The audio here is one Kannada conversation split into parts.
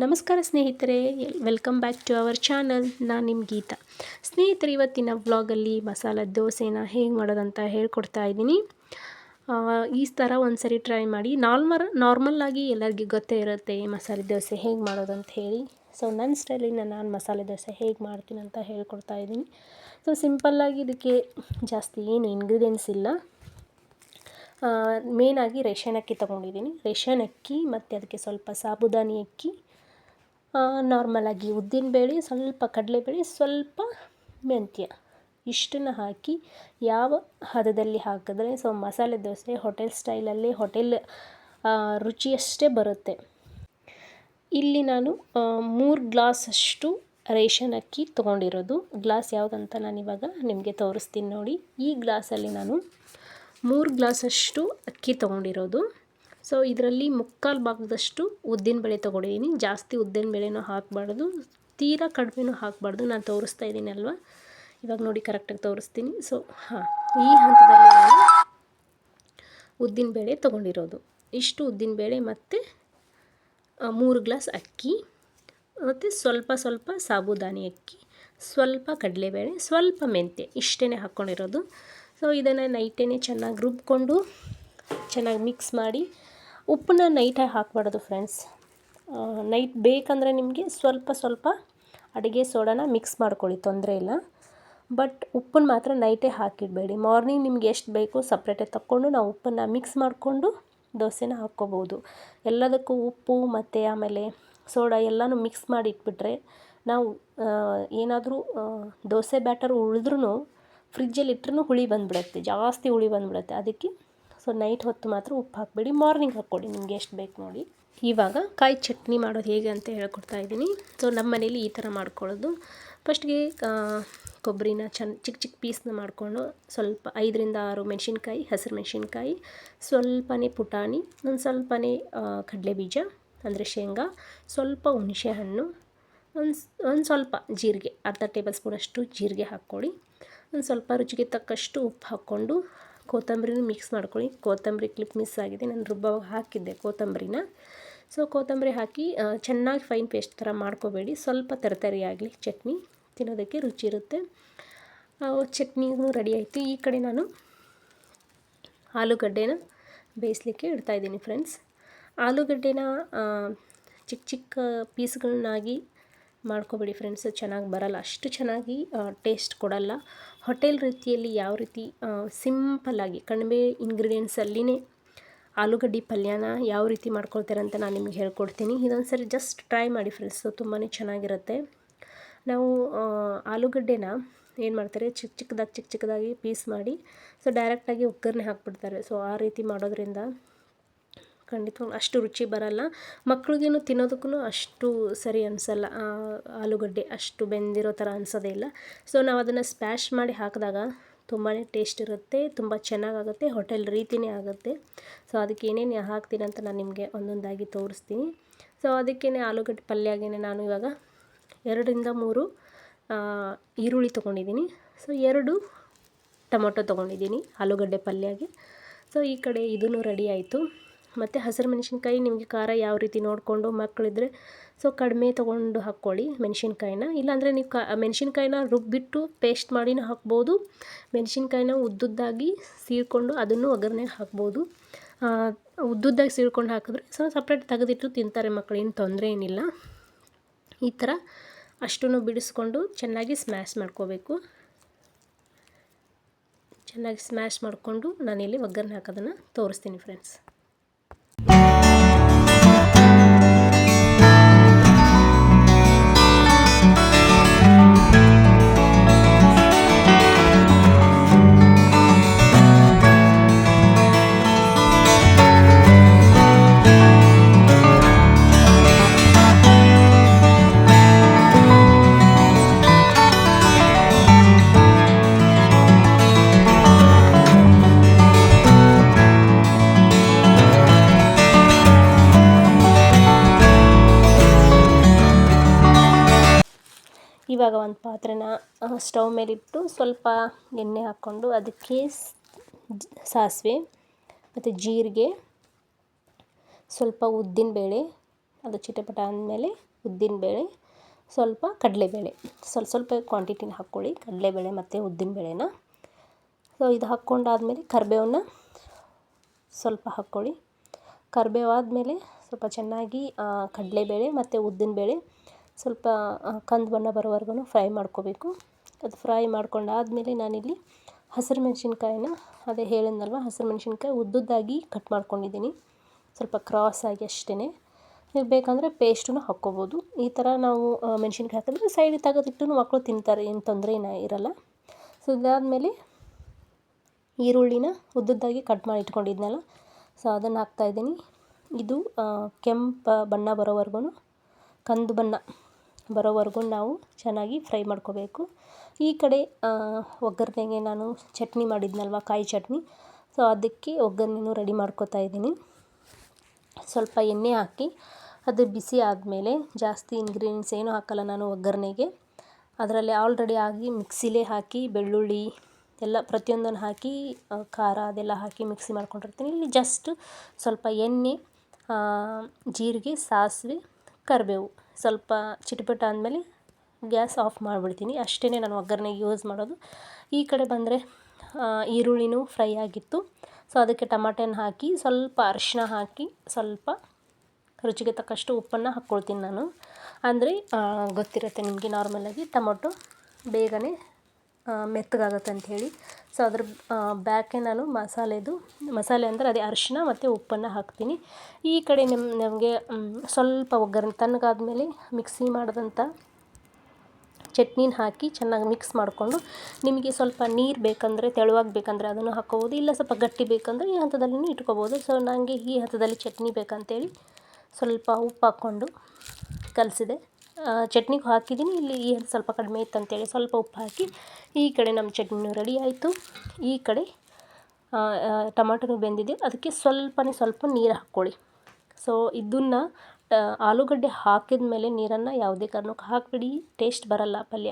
ನಮಸ್ಕಾರ ಸ್ನೇಹಿತರೆ, welcome back to our channel. ನಾನು ನಿಮ್ಮ ಗೀತಾ. ಸ್ನೇಹಿತರೆ, ಇವತ್ತಿನ ವ್ಲಾಗಲ್ಲಿ ಮಸಾಲೆ ದೋಸೆನ ಹೇಗೆ ಮಾಡೋದಂತ ಹೇಳ್ಕೊಡ್ತಾ ಇದ್ದೀನಿ. ಈ ಥರ ಒಂದು ಸರಿ ಟ್ರೈ ಮಾಡಿ. ನಾರ್ಮಲ್ಲಾಗಿ ಎಲ್ಲರಿಗೂ ಗೊತ್ತೇ ಇರುತ್ತೆ ಮಸಾಲೆ ದೋಸೆ ಹೇಗೆ ಮಾಡೋದಂತ ಹೇಳಿ. ಸೊ ನನ್ನ ಸ್ಟೈಲಿನ ನಾನು ಮಸಾಲೆ ದೋಸೆ ಹೇಗೆ ಮಾಡ್ತೀನಿ ಅಂತ ಹೇಳ್ಕೊಡ್ತಾ ಇದ್ದೀನಿ. ಸೊ ಸಿಂಪಲ್ಲಾಗಿ ಇದಕ್ಕೆ ಜಾಸ್ತಿ ಏನು ಇಂಗ್ರೀಡಿಯೆಂಟ್ಸ್ ಇಲ್ಲ. ಮೇನಾಗಿ ರೇಷನ್ ಅಕ್ಕಿ ತೊಗೊಂಡಿದ್ದೀನಿ. ರೇಷನ್ ಅಕ್ಕಿ ಮತ್ತು ಅದಕ್ಕೆ ಸ್ವಲ್ಪ ಸಾಬುದಾನಿ ಅಕ್ಕಿ, ನಾರ್ಮಲಾಗಿ ಉದ್ದಿನಬೇಳೆ, ಸ್ವಲ್ಪ ಕಡಲೆಬೇಳೆ, ಸ್ವಲ್ಪ ಮೆಂತ್ಯ, ಇಷ್ಟನ್ನು ಹಾಕಿ ಯಾವ ಹದದಲ್ಲಿ ಹಾಕಿದ್ರೆ ಸೊ ಮಸಾಲೆ ದೋಸೆ ಹೋಟೆಲ್ ಸ್ಟೈಲಲ್ಲಿ ರುಚಿಯಷ್ಟೇ ಬರುತ್ತೆ. ಇಲ್ಲಿ ನಾನು 3 ಗ್ಲಾಸಷ್ಟು ರೇಷನ್ ಅಕ್ಕಿ ತೊಗೊಂಡಿರೋದು. ಗ್ಲಾಸ್ ಯಾವುದಂತ ನಾನಿವಾಗ ನಿಮಗೆ ತೋರಿಸ್ತೀನಿ ನೋಡಿ. ಈ ಗ್ಲಾಸಲ್ಲಿ ನಾನು 3 ಗ್ಲಾಸಷ್ಟು ಅಕ್ಕಿ ತೊಗೊಂಡಿರೋದು. ಸೊ ಇದರಲ್ಲಿ 3/4 ಭಾಗದಷ್ಟು ಉದ್ದಿನಬೇಳೆ ತೊಗೊಂಡಿದ್ದೀನಿ. ಜಾಸ್ತಿ ಉದ್ದಿನಬೇಳೆನೂ ಹಾಕಬಾರ್ದು, ತೀರಾ ಕಡಿಮೆನೂ ಹಾಕಬಾರ್ದು. ನಾನು ತೋರಿಸ್ತಾ ಇದ್ದೀನಿ ಅಲ್ವಾ, ಇವಾಗ ನೋಡಿ ಕರೆಕ್ಟಾಗಿ ತೋರಿಸ್ತೀನಿ. ಸೊ ಈ ಹಂತದಲ್ಲಿ ನಾನು ಉದ್ದಿನಬೇಳೆ ತೊಗೊಂಡಿರೋದು ಇಷ್ಟು ಉದ್ದಿನಬೇಳೆ ಮತ್ತು 3 ಗ್ಲಾಸ್ ಅಕ್ಕಿ ಮತ್ತು ಸ್ವಲ್ಪ ಸಾಬುದಾನಿ ಅಕ್ಕಿ, ಸ್ವಲ್ಪ ಕಡಲೆಬೇಳೆ, ಸ್ವಲ್ಪ ಮೆಂತ್ಯ, ಇಷ್ಟೇ ಹಾಕ್ಕೊಂಡಿರೋದು. ಸೊ ಇದನ್ನು ನೈಟೇ ಚೆನ್ನಾಗಿ ರುಬ್ಕೊಂಡು ಚೆನ್ನಾಗಿ ಮಿಕ್ಸ್ ಮಾಡಿ, ಉಪ್ಪನ್ನ ನೈಟಾಗಿ ಹಾಕಬಾರ್ದು ಫ್ರೆಂಡ್ಸ್. ನೈಟ್ ಬೇಕಂದರೆ ನಿಮಗೆ ಸ್ವಲ್ಪ ಅಡುಗೆ ಸೋಡಾನ ಮಿಕ್ಸ್ ಮಾಡ್ಕೊಳ್ಳಿ, ತೊಂದರೆ ಇಲ್ಲ. ಬಟ್ ಉಪ್ಪನ್ನು ಮಾತ್ರ ನೈಟೇ ಹಾಕಿಡಬೇಡಿ. ಮಾರ್ನಿಂಗ್ ನಿಮ್ಗೆ ಎಷ್ಟು ಬೇಕು ಸಪ್ರೇಟಾಗಿ ತಕ್ಕೊಂಡು ನಾವು ಉಪ್ಪನ್ನು ಮಿಕ್ಸ್ ಮಾಡಿಕೊಂಡು ದೋಸೆನ ಹಾಕ್ಕೋಬೋದು. ಎಲ್ಲದಕ್ಕೂ ಉಪ್ಪು ಮತ್ತು ಆಮೇಲೆ ಸೋಡಾ ಎಲ್ಲನೂ ಮಿಕ್ಸ್ ಮಾಡಿ ಇಟ್ಬಿಟ್ರೆ ನಾವು ಏನಾದರೂ ದೋಸೆ ಬ್ಯಾಟರ್ ಉಳಿದ್ರೂ ಫ್ರಿಜ್ಜಲ್ಲಿ ಇಟ್ರೂ ಹುಳಿ ಬಂದುಬಿಡುತ್ತೆ, ಜಾಸ್ತಿ ಹುಳಿ ಬಂದುಬಿಡುತ್ತೆ. ಅದಕ್ಕೆ ಸೊ ನೈಟ್ ಹೊತ್ತು ಮಾತ್ರ ಉಪ್ಪು ಹಾಕಬೇಡಿ, ಮಾರ್ನಿಂಗ್ ಹಾಕ್ಕೊಳ್ಳಿ ನಿಮಗೆ ಎಷ್ಟು ಬೇಕು ನೋಡಿ. ಇವಾಗ ಕಾಯಿ ಚಟ್ನಿ ಮಾಡೋದು ಹೇಗೆ ಅಂತ ಹೇಳ್ಕೊಡ್ತಾ ಇದ್ದೀನಿ. ಸೊ ನಮ್ಮ ಮನೇಲಿ ಈ ಥರ ಮಾಡ್ಕೊಳ್ಳೋದು. ಫಸ್ಟ್ಗೆ ಕೊಬ್ಬರಿನ ಚಿಕ್ಕ ಪೀಸ್ನ ಮಾಡಿಕೊಂಡು ಸ್ವಲ್ಪ 5ರಿಂದ 6 ಮೆಣಸಿನ್ಕಾಯಿ, ಹಸಿರು ಮೆಣಸಿನ್ಕಾಯಿ, ಸ್ವಲ್ಪನೇ ಪುಟಾಣಿ, ಒಂದು ಸ್ವಲ್ಪನೇ ಕಡಲೆಬೀಜ ಅಂದರೆ ಶೇಂಗಾ, ಸ್ವಲ್ಪ ಹುಣಸೆ ಹಣ್ಣು, ಒಂದು ಸ್ವಲ್ಪ ಜೀರಿಗೆ, ಅರ್ಧ ಟೇಬಲ್ ಸ್ಪೂನಷ್ಟು ಜೀರಿಗೆ ಹಾಕ್ಕೊಳ್ಳಿ. ಒಂದು ಸ್ವಲ್ಪ ರುಚಿಗೆ ತಕ್ಕಷ್ಟು ಉಪ್ಪು ಹಾಕ್ಕೊಂಡು ಕೊತ್ತಂಬರಿನೂ ಮಿಕ್ಸ್ ಮಾಡ್ಕೊಳ್ಳಿ. ಕೊತ್ತಂಬರಿ ಕ್ಲಿಪ್ ಮಿಸ್ ಆಗಿದೆ, ನಾನು ರುಬ್ಬವಾಗ ಹಾಕಿದ್ದೆ ಕೊತ್ತಂಬರಿನ. ಸೊ ಕೊತ್ತಂಬರಿ ಹಾಕಿ ಚೆನ್ನಾಗಿ ಫೈನ್ ಪೇಸ್ಟ್ ಥರ ಮಾಡ್ಕೋಬೇಡಿ, ಸ್ವಲ್ಪ ತರತರಿ ಆಗಲಿ, ಚಟ್ನಿ ತಿನ್ನೋದಕ್ಕೆ ರುಚಿ ಇರುತ್ತೆ. ಚಟ್ನಿಗೂ ರೆಡಿ ಆಯಿತು. ಈ ಕಡೆ ನಾನು ಆಲೂಗಡ್ಡೆನ ಬೇಯಿಸ್ಲಿಕ್ಕೆ ಇಡ್ತಾಯಿದ್ದೀನಿ ಫ್ರೆಂಡ್ಸ್. ಆಲೂಗಡ್ಡೆನ ಚಿಕ್ಕ ಪೀಸ್ಗಳನ್ನಾಗಿ ಮಾಡ್ಕೊಬೇಡಿ ಫ್ರೆಂಡ್ಸ್, ಚೆನ್ನಾಗಿ ಬರಲ್ಲ, ಅಷ್ಟು ಚೆನ್ನಾಗಿ ಟೇಸ್ಟ್ ಕೊಡಲ್ಲ. ಹೋಟೆಲ್ ರೀತಿಯಲ್ಲಿ ಯಾವ ರೀತಿ ಸಿಂಪಲ್ಲಾಗಿ ಕಡಿಮೆ ಇಂಗ್ರೀಡಿಯೆಂಟ್ಸಲ್ಲಿನೇ ಆಲೂಗಡ್ಡೆ ಪಲ್ಯನ ಯಾವ ರೀತಿ ಮಾಡ್ಕೊಳ್ತಾರೆ ಅಂತ ನಾನು ನಿಮಗೆ ಹೇಳ್ಕೊಡ್ತೀನಿ. ಇದೊಂದು ಸರಿ ಜಸ್ಟ್ ಟ್ರೈ ಮಾಡಿ ಫ್ರೆಂಡ್ಸ್, ತುಂಬಾ ಚೆನ್ನಾಗಿರುತ್ತೆ. ನಾವು ಆಲೂಗಡ್ಡೆನ ಏನು ಮಾಡ್ತಾರೆ, ಚಿಕ್ಕದಾಗಿ ಪೀಸ್ ಮಾಡಿ ಸೊ ಡೈರೆಕ್ಟಾಗಿ ಒಗ್ಗರಣೆ ಹಾಕ್ಬಿಡ್ತಾರೆ. ಸೊ ಆ ರೀತಿ ಮಾಡೋದ್ರಿಂದ ಖಂಡಿತವಾಗ್ಲೂ ಅಷ್ಟು ರುಚಿ ಬರಲ್ಲ. ಮಕ್ಳಿಗೇನು ತಿನ್ನೋದಕ್ಕೂ ಅಷ್ಟು ಸರಿ ಅನಿಸಲ್ಲ, ಆಲೂಗಡ್ಡೆ ಅಷ್ಟು ಬೆಂದಿರೋ ಥರ ಅನಿಸೋದೇ ಇಲ್ಲ. ಸೊ ನಾವು ಅದನ್ನು ಸ್ಮ್ಯಾಶ್ ಮಾಡಿ ಹಾಕಿದಾಗ ತುಂಬಾ ಟೇಸ್ಟ್ ಇರುತ್ತೆ, ತುಂಬ ಚೆನ್ನಾಗಾಗುತ್ತೆ, ಹೋಟೆಲ್ ರೀತಿಯೇ ಆಗುತ್ತೆ. ಸೊ ಅದಕ್ಕೆ ಏನೇನು ಹಾಕ್ತೀನಿ ಅಂತ ನಾನು ನಿಮಗೆ ಒಂದೊಂದಾಗಿ ತೋರಿಸ್ತೀನಿ. ಸೊ ಅದಕ್ಕೇ ಆಲೂಗಡ್ಡೆ ಪಲ್ಯಗೇ ನಾನು ಇವಾಗ 2ರಿಂದ 3 ಈರುಳ್ಳಿ ತೊಗೊಂಡಿದ್ದೀನಿ. ಸೊ 2 ಟೊಮೊಟೊ ತೊಗೊಂಡಿದ್ದೀನಿ ಆಲೂಗಡ್ಡೆ ಪಲ್ಯಗೆ. ಸೊ ಈ ಕಡೆ ಇದೂ ರೆಡಿ ಆಯಿತು. ಮತ್ತು ಹಸಿರು ಮೆಣಸಿನ್ಕಾಯಿ ನಿಮಗೆ ಖಾರ ಯಾವ ರೀತಿ ನೋಡಿಕೊಂಡು, ಮಕ್ಕಳಿದ್ರೆ ಸೊ ಕಡಿಮೆ ತೊಗೊಂಡು ಹಾಕ್ಕೊಳ್ಳಿ ಮೆಣಸಿನ್ಕಾಯಿನ. ಇಲ್ಲಾಂದರೆ ನೀವು ಮೆಣಸಿನ್ಕಾಯಿನ ರುಬ್ಬಿಟ್ಟು ಪೇಸ್ಟ್ ಮಾಡಿನೂ ಹಾಕ್ಬೋದು, ಮೆಣಸಿನ್ಕಾಯಿನ ಉದ್ದುದ್ದಾಗಿ ಸೀಳ್ಕೊಂಡು ಅದನ್ನು ಒಗ್ಗರಣೆಗೆ ಹಾಕ್ಬೋದು. ಉದ್ದುದ್ದಾಗಿ ಸೀಳ್ಕೊಂಡು ಹಾಕಿದ್ರೆ ಸೊ ಸಪ್ರೇಟ್ ತೆಗೆದಿಟ್ಟು ತಿಂತಾರೆ ಮಕ್ಕಳು, ಏನು ತೊಂದರೆ ಏನಿಲ್ಲ. ಈ ಥರ ಅಷ್ಟನ್ನು ಬಿಡಿಸ್ಕೊಂಡು ಚೆನ್ನಾಗಿ ಸ್ಮ್ಯಾಶ್ ಮಾಡ್ಕೋಬೇಕು. ಚೆನ್ನಾಗಿ ಸ್ಮ್ಯಾಶ್ ಮಾಡಿಕೊಂಡು ನಾನಿಲ್ಲಿ ಒಗ್ಗರಣೆ ಹಾಕೋದನ್ನು ತೋರಿಸ್ತೀನಿ ಫ್ರೆಂಡ್ಸ್. ಇವಾಗ ಒಂದು ಪಾತ್ರೆನ ಸ್ಟವ್ ಮೇಲಿಟ್ಟು ಸ್ವಲ್ಪ ಎಣ್ಣೆ ಹಾಕ್ಕೊಂಡು ಅದಕ್ಕೆ ಸಾಸಿವೆ ಮತ್ತು ಜೀರಿಗೆ, ಸ್ವಲ್ಪ ಉದ್ದಿನಬೇಳೆ, ಅದು ಚಿಟಪಟ ಅಂದಮೇಲೆ ಉದ್ದಿನಬೇಳೆ, ಸ್ವಲ್ಪ ಕಡಲೆಬೇಳೆ, ಸ್ವಲ್ಪ ಕ್ವಾಂಟಿಟಿನ ಹಾಕ್ಕೊಳ್ಳಿ, ಕಡಲೆಬೇಳೆ ಮತ್ತು ಉದ್ದಿನಬೇಳೆನ. ಸೊ ಇದು ಹಾಕ್ಕೊಂಡಾದ್ಮೇಲೆ ಕರಿಬೇವನ್ನ ಸ್ವಲ್ಪ ಹಾಕ್ಕೊಳ್ಳಿ. ಕರಿಬೇವು ಆದಮೇಲೆ ಸ್ವಲ್ಪ ಚೆನ್ನಾಗಿ ಕಡಲೆಬೇಳೆ ಮತ್ತು ಉದ್ದಿನಬೇಳೆ ಸ್ವಲ್ಪ ಕಂದು ಬಣ್ಣ ಬರೋವರೆಗೂ ಫ್ರೈ ಮಾಡ್ಕೋಬೇಕು. ಅದು ಫ್ರೈ ಮಾಡ್ಕೊಂಡಾದಮೇಲೆ ನಾನಿಲ್ಲಿ ಹಸಿರು ಮೆಣಸಿನ್ಕಾಯಿನ, ಅದೇ ಹೇಳಿದ್ನಲ್ವ, ಹಸಿರು ಮೆಣಸಿನ್ಕಾಯಿ ಉದ್ದುದ್ದಾಗಿ ಕಟ್ ಮಾಡ್ಕೊಂಡಿದ್ದೀನಿ, ಸ್ವಲ್ಪ ಕ್ರಾಸಾಗಿ ಅಷ್ಟೇ. ನೀವು ಬೇಕಂದರೆ ಪೇಸ್ಟನ್ನು ಹಾಕ್ಕೋಬೋದು. ಈ ಥರ ನಾವು ಮೆಣಸಿನ್ಕಾಯಿ ಹಾಕಿದ್ರೆ ಸೈಡಿಗೆ ತೆಗೆದಿಟ್ಟು ಮಕ್ಕಳು ತಿಂತಾರೆ, ಏನು ತೊಂದರೆ ಇರಲ್ಲ. ಸೊ ಇದಾದಮೇಲೆ ಈರುಳ್ಳಿನ ಉದ್ದುದ್ದಾಗಿ ಕಟ್ ಮಾಡಿ ಇಟ್ಕೊಂಡಿದ್ನಲ್ಲ, ಸೊ ಅದನ್ನು ಹಾಕ್ತಾಯಿದ್ದೀನಿ. ಇದು ಕೆಂಪು ಬಣ್ಣ ಬರೋವರೆಗೂ, ಕಂದು ಬಣ್ಣ ಬರೋವರೆಗೂ ನಾವು ಚೆನ್ನಾಗಿ ಫ್ರೈ ಮಾಡ್ಕೋಬೇಕು. ಈ ಕಡೆ ಒಗ್ಗರಣೆಗೆ ನಾನು ಚಟ್ನಿ ಮಾಡಿದ್ನಲ್ವ, ಕಾಯಿ ಚಟ್ನಿ, ಸೊ ಅದಕ್ಕೆ ಒಗ್ಗರಣೆನೂ ರೆಡಿ ಮಾಡ್ಕೋತಾ ಇದ್ದೀನಿ. ಸ್ವಲ್ಪ ಎಣ್ಣೆ ಹಾಕಿ ಅದು ಬಿಸಿ ಆದಮೇಲೆ, ಜಾಸ್ತಿ ಇಂಗ್ರೀಡಿಯೆಂಟ್ಸ್ ಏನೂ ಹಾಕಲ್ಲ ನಾನು ಒಗ್ಗರಣೆಗೆ, ಅದರಲ್ಲಿ ಆಲ್ರೆಡಿ ಆಗಿ ಮಿಕ್ಸಿಲೇ ಹಾಕಿ ಬೆಳ್ಳುಳ್ಳಿ ಎಲ್ಲ ಪ್ರತಿಯೊಂದನ್ನು ಹಾಕಿ ಖಾರ ಅದೆಲ್ಲ ಹಾಕಿ ಮಿಕ್ಸಿ ಮಾಡ್ಕೊಂಡಿರ್ತೀನಿ. ಇಲ್ಲಿ ಜಸ್ಟ್ ಸ್ವಲ್ಪ ಎಣ್ಣೆ, ಜೀರಿಗೆ, ಸಾಸಿವೆ, ಕರಿಬೇವು ಸ್ವಲ್ಪ ಚಿಟಪಟ ಅಂದಮೇಲೆ ಗ್ಯಾಸ್ ಆಫ್ ಮಾಡಿಬಿಡ್ತೀನಿ. ಅಷ್ಟೇ ನಾನು ಒಗ್ಗರಣೆಗೆ ಯೂಸ್ ಮಾಡೋದು. ಈ ಕಡೆ ಬಂದರೆ ಈರುಳ್ಳಿನೂ ಫ್ರೈ ಆಗಿತ್ತು, ಸೊ ಅದಕ್ಕೆ ಟಮಾಟೆನ ಹಾಕಿ ಸ್ವಲ್ಪ ಅರಿಶಿನ ಹಾಕಿ ಸ್ವಲ್ಪ ರುಚಿಗೆ ತಕ್ಕಷ್ಟು ಉಪ್ಪನ್ನು ಹಾಕ್ಕೊಳ್ತೀನಿ ನಾನು. ಅಂದರೆ ಗೊತ್ತಿರುತ್ತೆ ನಿಮಗೆ, ನಾರ್ಮಲಾಗಿ ಟೊಮೊಟೊ ಬೇಗನೆ ಮೆತ್ತಗಾಗುತ್ತೆ ಅಂಥೇಳಿ. ಸೊ ಅದ್ರ ಬ್ಯಾಕೆ ನಾನು ಮಸಾಲೆ ಅಂದರೆ ಅದೇ ಅರಿಶಿನ ಮತ್ತು ಉಪ್ಪನ್ನು ಹಾಕ್ತೀನಿ. ಈ ಕಡೆ ನಮಗೆ ಸ್ವಲ್ಪ ಒಗ್ಗರಣೆ ತಣ್ಣಗಾದ್ಮೇಲೆ ಮಿಕ್ಸಿ ಮಾಡಿದಂಥ ಚಟ್ನಿನ ಹಾಕಿ ಚೆನ್ನಾಗಿ ಮಿಕ್ಸ್ ಮಾಡಿಕೊಂಡು, ನಿಮಗೆ ಸ್ವಲ್ಪ ನೀರು ಬೇಕಂದರೆ, ತೆಳುವಾಗಿ ಬೇಕಂದರೆ ಅದನ್ನು ಹಾಕ್ಕೋಬೋದು, ಇಲ್ಲ ಸ್ವಲ್ಪ ಗಟ್ಟಿ ಬೇಕಂದರೆ ಈ ಹಂತದಲ್ಲೂ ಇಟ್ಕೋಬೋದು. ಸೊ ನನಗೆ ಈ ಹಂತದಲ್ಲಿ ಚಟ್ನಿ ಬೇಕಂತೇಳಿ ಸ್ವಲ್ಪ ಉಪ್ಪು ಹಾಕ್ಕೊಂಡು ಕಲಸಿದೆ. ಚಟ್ನಿಗೆ ಹಾಕಿದ್ದೀನಿ, ಇಲ್ಲಿ ಸ್ವಲ್ಪ ಕಡಿಮೆ ಇತ್ತು ಅಂತೇಳಿ ಸ್ವಲ್ಪ ಉಪ್ಪು ಹಾಕಿ, ಈ ಕಡೆ ನಮ್ಮ ಚಟ್ನಿನೂ ರೆಡಿ ಆಯಿತು. ಈ ಕಡೆ ಟೊಮಾಟೊನೂ ಬೆಂದಿದೆ, ಅದಕ್ಕೆ ಸ್ವಲ್ಪ ನೀರು ಹಾಕ್ಕೊಳ್ಳಿ. ಸೊ ಇದನ್ನು ಆಲೂಗಡ್ಡೆ ಹಾಕಿದ ಮೇಲೆ ನೀರನ್ನು ಯಾವುದೇ ಕಾರಣಕ್ಕೂ ಹಾಕಿಬಿಡಿ, ಟೇಸ್ಟ್ ಬರಲ್ಲ ಪಲ್ಯ.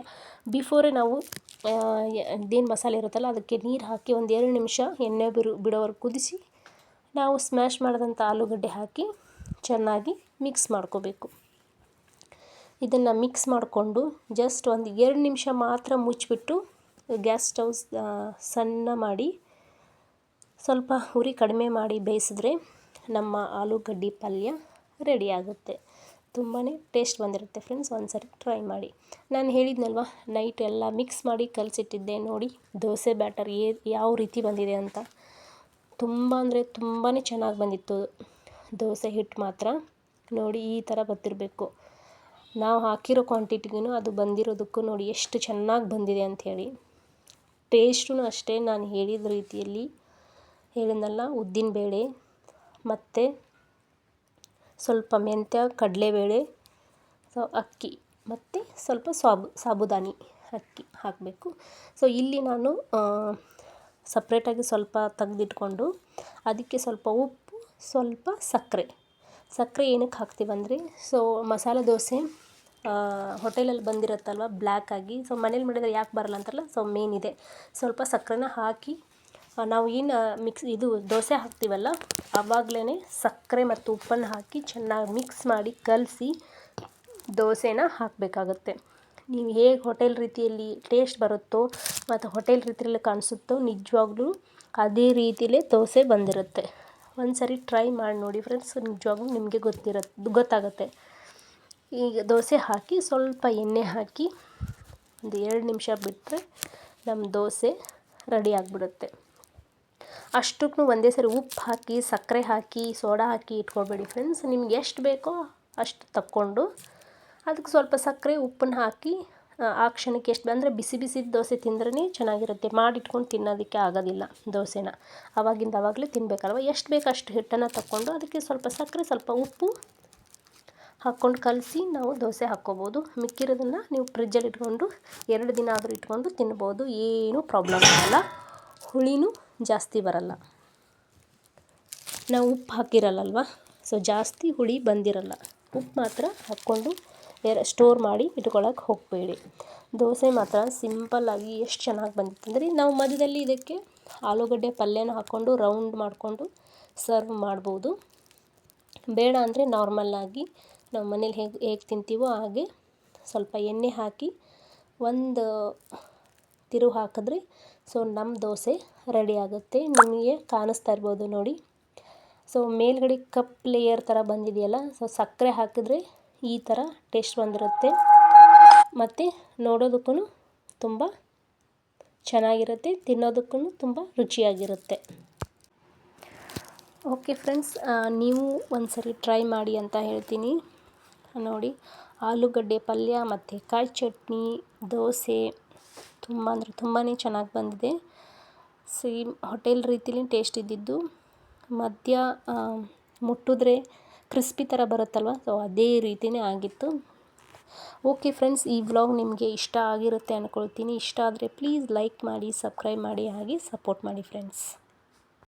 ಬಿಫೋರೇ ನಾವು ಇದೇನು ಮಸಾಲೆ ಇರುತ್ತಲ್ಲ ಅದಕ್ಕೆ ನೀರು ಹಾಕಿ ಒಂದು 2 ನಿಮಿಷ ಎಣ್ಣೆ ಬಿಡೋವರೆಗೆ ಕುದಿಸಿ, ನಾವು ಸ್ಮ್ಯಾಶ್ ಮಾಡಿದಂಥ ಆಲೂಗಡ್ಡೆ ಹಾಕಿ ಚೆನ್ನಾಗಿ ಮಿಕ್ಸ್ ಮಾಡ್ಕೋಬೇಕು. ಇದನ್ನು ಮಿಕ್ಸ್ ಮಾಡಿಕೊಂಡು ಜಸ್ಟ್ ಒಂದು 2 ನಿಮಿಷ ಮಾತ್ರ ಮುಚ್ಚಿಬಿಟ್ಟು ಗ್ಯಾಸ್ ಸ್ಟವ್ ಸಣ್ಣ ಮಾಡಿ ಸ್ವಲ್ಪ ಉರಿ ಕಡಿಮೆ ಮಾಡಿ ಬೇಯಿಸಿದ್ರೆ ನಮ್ಮ ಆಲೂಗಡ್ಡೆ ಪಲ್ಯ ರೆಡಿ ಆಗುತ್ತೆ. ತುಂಬಾ ಟೇಸ್ಟ್ ಬಂದಿರುತ್ತೆ ಫ್ರೆಂಡ್ಸ್, ಒಂದ್ಸರಿ ಟ್ರೈ ಮಾಡಿ. ನಾನು ಹೇಳಿದ್ನಲ್ವ, ನೈಟ್ ಎಲ್ಲ ಮಿಕ್ಸ್ ಮಾಡಿ ಕಲಸಿಟ್ಟಿದ್ದೆ. ನೋಡಿ ದೋಸೆ ಬ್ಯಾಟರ್ ಯಾವ ರೀತಿ ಬಂದಿದೆ ಅಂತ, ತುಂಬ ಅಂದರೆ ತುಂಬಾ ಚೆನ್ನಾಗಿ ಬಂದಿತ್ತು ದೋಸೆ ಹಿಟ್ಟು ಮಾತ್ರ. ನೋಡಿ ಈ ಥರ ಬರ್ತಿರಬೇಕು. ನಾವು ಹಾಕಿರೋ ಕ್ವಾಂಟಿಟಿಗೂ ಅದು ಬಂದಿರೋದಕ್ಕೂ ನೋಡಿ ಎಷ್ಟು ಚೆನ್ನಾಗಿ ಬಂದಿದೆ ಅಂಥೇಳಿ. ಟೇಸ್ಟೂ ಅಷ್ಟೇ, ನಾನು ಹೇಳಿದ ರೀತಿಯಲ್ಲಿ ಹೇಳಿದ್ನಲ್ಲ, ಉದ್ದಿನಬೇಳೆ ಮತ್ತು ಸ್ವಲ್ಪ ಮೆಂತ್ಯ, ಕಡಲೆಬೇಳೆ, ಅಕ್ಕಿ ಮತ್ತು ಸ್ವಲ್ಪ ಸಾಬುದಾನಿ ಅಕ್ಕಿ ಹಾಕಬೇಕು. ಸೊ ಇಲ್ಲಿ ನಾನು ಸಪ್ರೇಟಾಗಿ ಸ್ವಲ್ಪ ತೆಗೆದಿಟ್ಕೊಂಡು ಅದಕ್ಕೆ ಸ್ವಲ್ಪ ಉಪ್ಪು, ಸ್ವಲ್ಪ ಸಕ್ಕರೆ ಏನಕ್ಕೆ ಹಾಕ್ತೀವಂದರೆ, ಸೊ ಮಸಾಲೆ ದೋಸೆ ಹೋಟೆಲಲ್ಲಿ ಬಂದಿರುತ್ತಲ್ವ ಬ್ಲ್ಯಾಕಾಗಿ, ಸೊ ಮನೇಲಿ ಮಾಡಿದರೆ ಯಾಕೆ ಬರಲ್ಲ ಅಂತಾರಲ್ಲ, ಸೊ ಮೇನ್ ಇದೆ. ಸ್ವಲ್ಪ ಸಕ್ಕರೆನ ಹಾಕಿ ನಾವು ಏನು ಇದು ದೋಸೆ ಹಾಕ್ತೀವಲ್ಲ ಆವಾಗಲೇ ಸಕ್ಕರೆ ಮತ್ತು ಉಪ್ಪನ್ನು ಹಾಕಿ ಚೆನ್ನಾಗಿ ಮಿಕ್ಸ್ ಮಾಡಿ ಕಲಸಿ ದೋಸೆನ ಹಾಕಬೇಕಾಗತ್ತೆ. ನೀವು ಹೇಗೆ ಹೋಟೆಲ್ ರೀತಿಯಲ್ಲಿ ಟೇಸ್ಟ್ ಬರುತ್ತೋ ಮತ್ತು ಹೋಟೆಲ್ ರೀತಿಯಲ್ಲಿ ಕಾಣಿಸುತ್ತೋ ನಿಜವಾಗ್ಲೂ ಅದೇ ರೀತಿಯಲ್ಲೇ ದೋಸೆ ಬಂದಿರುತ್ತೆ. ಒಂದು ಸರಿ ಟ್ರೈ ಮಾಡಿ ನೋಡಿ ಫ್ರೆಂಡ್ಸ್, ನಿಜವಾಗ್ಲೂ ನಿಮಗೆ ಗೊತ್ತಾಗುತ್ತೆ. ಈಗ ದೋಸೆ ಹಾಕಿ ಸ್ವಲ್ಪ ಎಣ್ಣೆ ಹಾಕಿ ಒಂದು 2 ನಿಮಿಷ ಬಿಟ್ಟರೆ ನಮ್ಮ ದೋಸೆ ರೆಡಿ ಆಗಿಬಿಡುತ್ತೆ. ಅಷ್ಟಕ್ಕೂ ಒಂದೇ ಸರಿ ಉಪ್ಪು ಹಾಕಿ, ಸಕ್ಕರೆ ಹಾಕಿ, ಸೋಡಾ ಹಾಕಿ ಇಟ್ಕೊಳ್ಬೇಡಿ ಫ್ರೆಂಡ್ಸ್. ನಿಮ್ಗೆ ಎಷ್ಟು ಬೇಕೋ ಅಷ್ಟು ತಕ್ಕೊಂಡು ಅದಕ್ಕೆ ಸ್ವಲ್ಪ ಸಕ್ಕರೆ ಉಪ್ಪನ್ನು ಹಾಕಿ ಆ ಕ್ಷಣಕ್ಕೆ ಎಷ್ಟು ಅಂದರೆ ಬಿಸಿ ದೋಸೆ ತಿಂದ್ರೇ ಚೆನ್ನಾಗಿರುತ್ತೆ. ಮಾಡಿಟ್ಕೊಂಡು ತಿನ್ನೋದಕ್ಕೆ ಆಗೋದಿಲ್ಲ ದೋಸೆನ, ಆವಾಗಲೇ ತಿನ್ನಬೇಕಲ್ವ. ಎಷ್ಟು ಬೇಕು ಅಷ್ಟು ಹಿಟ್ಟನ್ನು ತಕ್ಕೊಂಡು ಅದಕ್ಕೆ ಸ್ವಲ್ಪ ಸಕ್ಕರೆ, ಸ್ವಲ್ಪ ಉಪ್ಪು ಹಾಕ್ಕೊಂಡು ಕಲಸಿ ನಾವು ದೋಸೆ ಹಾಕ್ಕೋಬೋದು. ಮಿಕ್ಕಿರೋದನ್ನು ನೀವು ಫ್ರಿಜ್ಜಲ್ಲಿ ಇಟ್ಕೊಂಡು 2 ದಿನ ಆದರೂ ಇಟ್ಕೊಂಡು ತಿನ್ಬೋದು, ಏನೂ ಪ್ರಾಬ್ಲಮ್ ಆಗಲ್ಲ, ಹುಳಿನೂ ಜಾಸ್ತಿ ಬರಲ್ಲ. ನಾವು ಉಪ್ಪು ಹಾಕಿರಲ್ಲಲ್ವ, ಸೊ ಜಾಸ್ತಿ ಹುಳಿ ಬಂದಿರಲ್ಲ. ಉಪ್ಪು ಮಾತ್ರ ಹಾಕ್ಕೊಂಡು ಸ್ಟೋರ್ ಮಾಡಿ ಇಟ್ಕೊಳ್ಳೋಕೆ ಹೋಗಬೇಡಿ. ದೋಸೆ ಮಾತ್ರ ಸಿಂಪಲ್ಲಾಗಿ ಎಷ್ಟು ಚೆನ್ನಾಗಿ ಬಂದಿತ್ತು ಅಂದರೆ, ನಾವು ಮಧ್ಯದಲ್ಲಿ ಇದಕ್ಕೆ ಆಲೂಗಡ್ಡೆ ಪಲ್ಯನ ಹಾಕ್ಕೊಂಡು ರೌಂಡ್ ಮಾಡಿಕೊಂಡು ಸರ್ವ್ ಮಾಡ್ಬೋದು. ಬೇಡ ಅಂದರೆ ನಾರ್ಮಲ್ಲಾಗಿ ನಾವು ಮನೇಲಿ ಹೇಗೆ ತಿಂತೀವೋ ಹಾಗೆ ಸ್ವಲ್ಪ ಎಣ್ಣೆ ಹಾಕಿ ಒಂದು ತಿರುವು ಹಾಕಿದ್ರೆ ಸೊ ನಮ್ಮ ದೋಸೆ ರೆಡಿ ಆಗುತ್ತೆ. ನಿಮಗೆ ಕಾಣಿಸ್ತಾ ಇರ್ಬೋದು ನೋಡಿ. ಸೊ ಮೇಲ್ಗಡೆ ಕಪ್ ಲೇಯರ್ ಥರ ಬಂದಿದೆಯಲ್ಲ, ಸೊ ಸಕ್ಕರೆ ಹಾಕಿದ್ರೆ ಈ ಥರ ಟೇಸ್ಟ್ ಬಂದಿರುತ್ತೆ ಮತ್ತು ನೋಡೋದಕ್ಕೂ ತುಂಬ ಚೆನ್ನಾಗಿರುತ್ತೆ, ತಿನ್ನೋದಕ್ಕೂ ತುಂಬ ರುಚಿಯಾಗಿರುತ್ತೆ. ಓಕೆ ಫ್ರೆಂಡ್ಸ್, ನೀವು ಒಂದ್ಸರಿ ಟ್ರೈ ಮಾಡಿ ಅಂತ ಹೇಳ್ತೀನಿ. ನೋಡಿ, ಆಲೂಗಡ್ಡೆ ಪಲ್ಯ ಮತ್ತು ಕಾಯಿ ಚಟ್ನಿ ದೋಸೆ ತುಂಬ ಅಂದರೆ ತುಂಬಾ ಚೆನ್ನಾಗಿ ಬಂದಿದೆ. ಸೇಮ್ ಹೋಟೆಲ್ ರೀತಿಲಿ ಟೇಸ್ಟ್ ಇದ್ದಿದ್ದು, ಮಧ್ಯ ಮುಟ್ಟಿದ್ರೆ ಕ್ರಿಸ್ಪಿ ಥರ ಬರುತ್ತಲ್ವ, ಸೊ ಅದೇ ರೀತಿಯೇ ಆಗಿತ್ತು. ಓಕೆ ಫ್ರೆಂಡ್ಸ್, ಈ ವ್ಲಾಗ್ ನಿಮಗೆ ಇಷ್ಟ ಆಗಿರುತ್ತೆ ಅಂದ್ಕೊಳ್ತೀನಿ. ಇಷ್ಟ ಆದರೆ ಪ್ಲೀಸ್ ಲೈಕ್ ಮಾಡಿ, ಸಬ್ಸ್ಕ್ರೈಬ್ ಮಾಡಿ, ಹಾಗೆ ಸಪೋರ್ಟ್ ಮಾಡಿ ಫ್ರೆಂಡ್ಸ್.